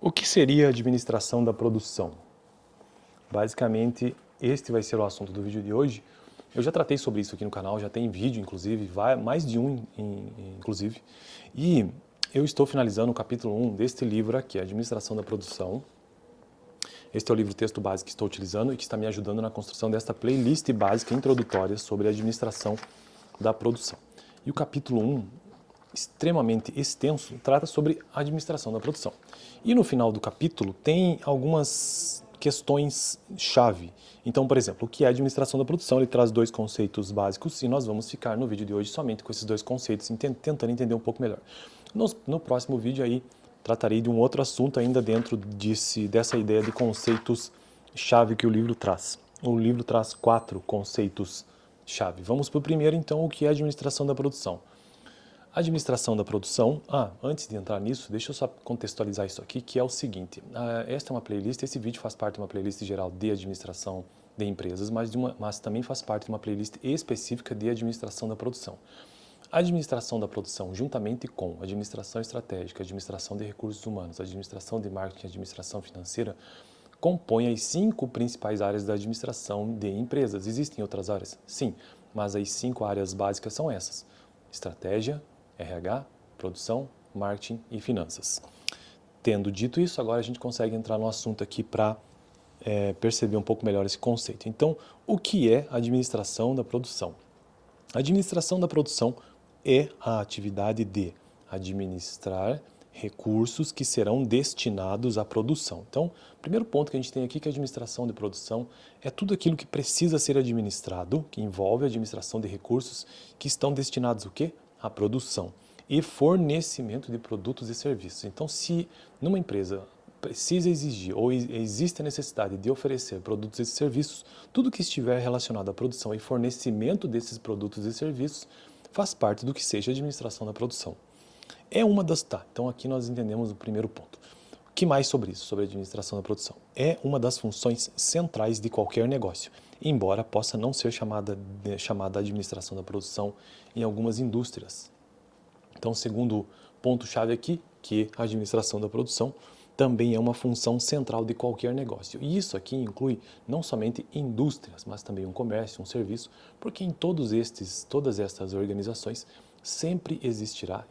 O que seria a administração da produção? Basicamente, este vai ser o assunto do vídeo de hoje. Eu já tratei sobre isso aqui no canal, já tem vídeo, inclusive, mais de um, inclusive. E eu estou finalizando o capítulo 1 deste livro aqui, Administração da Produção. Este é o livro texto básico que estou utilizando e que está me ajudando na construção desta playlist básica introdutória sobre a administração da produção. E o capítulo 1, extremamente extenso, trata sobre a administração da produção. E no final do capítulo tem algumas questões-chave. Então, por exemplo, o que é a administração da produção? Ele traz dois conceitos básicos e nós vamos ficar no vídeo de hoje somente com esses dois conceitos, tentando entender um pouco melhor. No próximo vídeo aí, tratarei de um outro assunto ainda dentro dessa ideia de conceitos-chave que o livro traz. O livro traz 4 conceitos-chave. Vamos para o primeiro, então, o que é a administração da produção. A administração da produção, antes de entrar nisso, deixa eu só contextualizar isso aqui, que é o seguinte, esta é uma playlist, esse vídeo faz parte de uma playlist geral de administração de empresas, mas também faz parte de uma playlist específica de administração da produção. A administração da produção, juntamente com administração estratégica, administração de recursos humanos, administração de marketing, administração financeira, compõe as 5 principais áreas da administração de empresas. Existem outras áreas? Sim, mas as 5 áreas básicas são essas: estratégia, RH, produção, marketing e finanças. Tendo dito isso, agora a gente consegue entrar no assunto aqui para perceber um pouco melhor esse conceito. Então, o que é a administração da produção? A administração da produção é a atividade de administrar recursos que serão destinados à produção. Então, o primeiro ponto que a gente tem aqui, que a administração de produção é tudo aquilo que precisa ser administrado, que envolve a administração de recursos que estão destinados o quê? À produção e fornecimento de produtos e serviços. Então, se numa empresa precisa exigir ou existe a necessidade de oferecer produtos e serviços, tudo que estiver relacionado à produção e fornecimento desses produtos e serviços faz parte do que seja a administração da produção. É uma das... então aqui nós entendemos o primeiro ponto. O que mais sobre isso, sobre a administração da produção? É uma das funções centrais de qualquer negócio, embora possa não ser chamada administração da produção em algumas indústrias. Então, segundo ponto-chave aqui, que a administração da produção também é uma função central de qualquer negócio. E isso aqui inclui não somente indústrias, mas também um comércio, um serviço, porque em todas estas organizações sempre existirá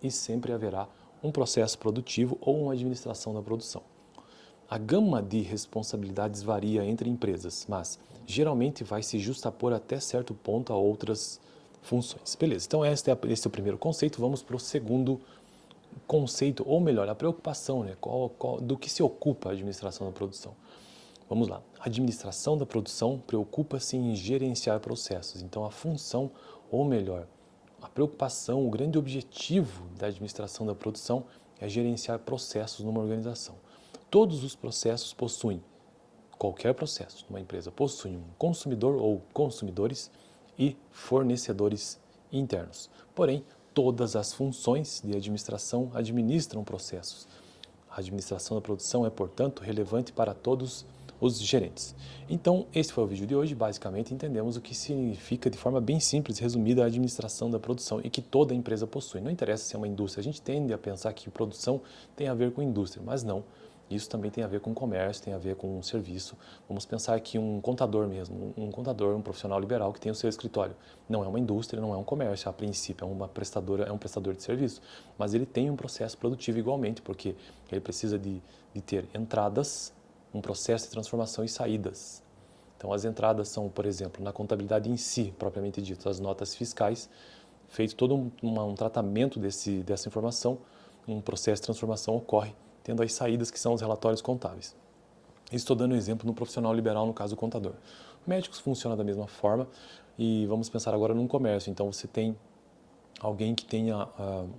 e sempre haverá um processo produtivo ou uma administração da produção. A gama de responsabilidades varia entre empresas, mas geralmente vai se justapor até certo ponto a outras funções. Beleza, então esse é o primeiro conceito. Vamos para o segundo conceito, ou melhor, a preocupação, né? Do que se ocupa a administração da produção. Vamos lá. A administração da produção preocupa-se em gerenciar processos. Então, a função, ou melhor, a preocupação, o grande objetivo da administração da produção é gerenciar processos numa organização. Todos os processos possuem, qualquer processo numa empresa possui um consumidor ou consumidores e fornecedores internos. Porém, todas as funções de administração administram processos. A administração da produção é, portanto, relevante para todos os gerentes. Então, esse foi o vídeo de hoje. Basicamente, entendemos o que significa, de forma bem simples, resumida, a administração da produção e que toda empresa possui. Não interessa se é uma indústria. A gente tende a pensar que produção tem a ver com indústria, mas não. Isso também tem a ver com comércio, tem a ver com serviço. Vamos pensar que um contador mesmo, um profissional liberal que tem o seu escritório. Não é uma indústria, não é um comércio, a princípio, é um prestador de serviço. Mas ele tem um processo produtivo igualmente, porque ele precisa de ter entradas, um processo de transformação e saídas. Então, as entradas são, por exemplo, na contabilidade em si, propriamente dito, as notas fiscais, feito todo um tratamento dessa informação, um processo de transformação ocorre, tendo as saídas que são os relatórios contábeis. Estou dando um exemplo no profissional liberal, no caso o contador. Médicos funciona da mesma forma e vamos pensar agora num comércio. Então você tem alguém que tenha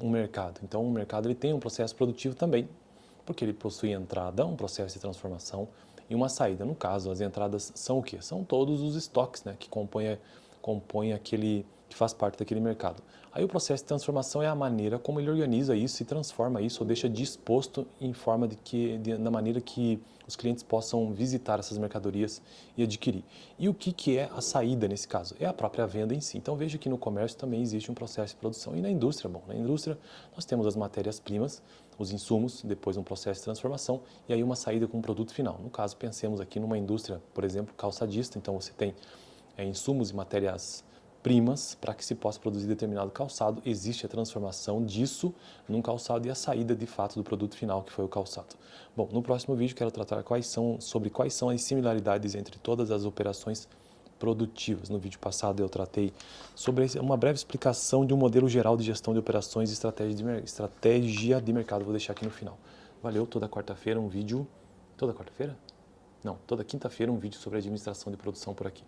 um mercado. Então o mercado ele tem um processo produtivo também, porque ele possui entrada, um processo de transformação e uma saída. No caso, as entradas são o quê? São todos os estoques, né, que compõem que faz parte daquele mercado. Aí o processo de transformação é a maneira como ele organiza isso e transforma isso ou deixa disposto em forma da maneira que os clientes possam visitar essas mercadorias e adquirir. E o que é a saída nesse caso? É a própria venda em si. Então veja que no comércio também existe um processo de produção. E na indústria, bom, na indústria nós temos as matérias-primas, os insumos, depois um processo de transformação e aí uma saída com um produto final. No caso, pensemos aqui numa indústria, por exemplo, calçadista, então você tem insumos e matérias-primas para que se possa produzir determinado calçado, existe a transformação disso num calçado e a saída de fato do produto final, que foi o calçado. Bom, no próximo vídeo quero tratar sobre quais são as similaridades entre todas as operações produtivas. No vídeo passado eu tratei sobre uma breve explicação de um modelo geral de gestão de operações e estratégia de mercado. Vou deixar aqui no final. Valeu, toda quarta-feira um vídeo... Toda quarta-feira? Não, toda quinta-feira um vídeo sobre administração de produção por aqui.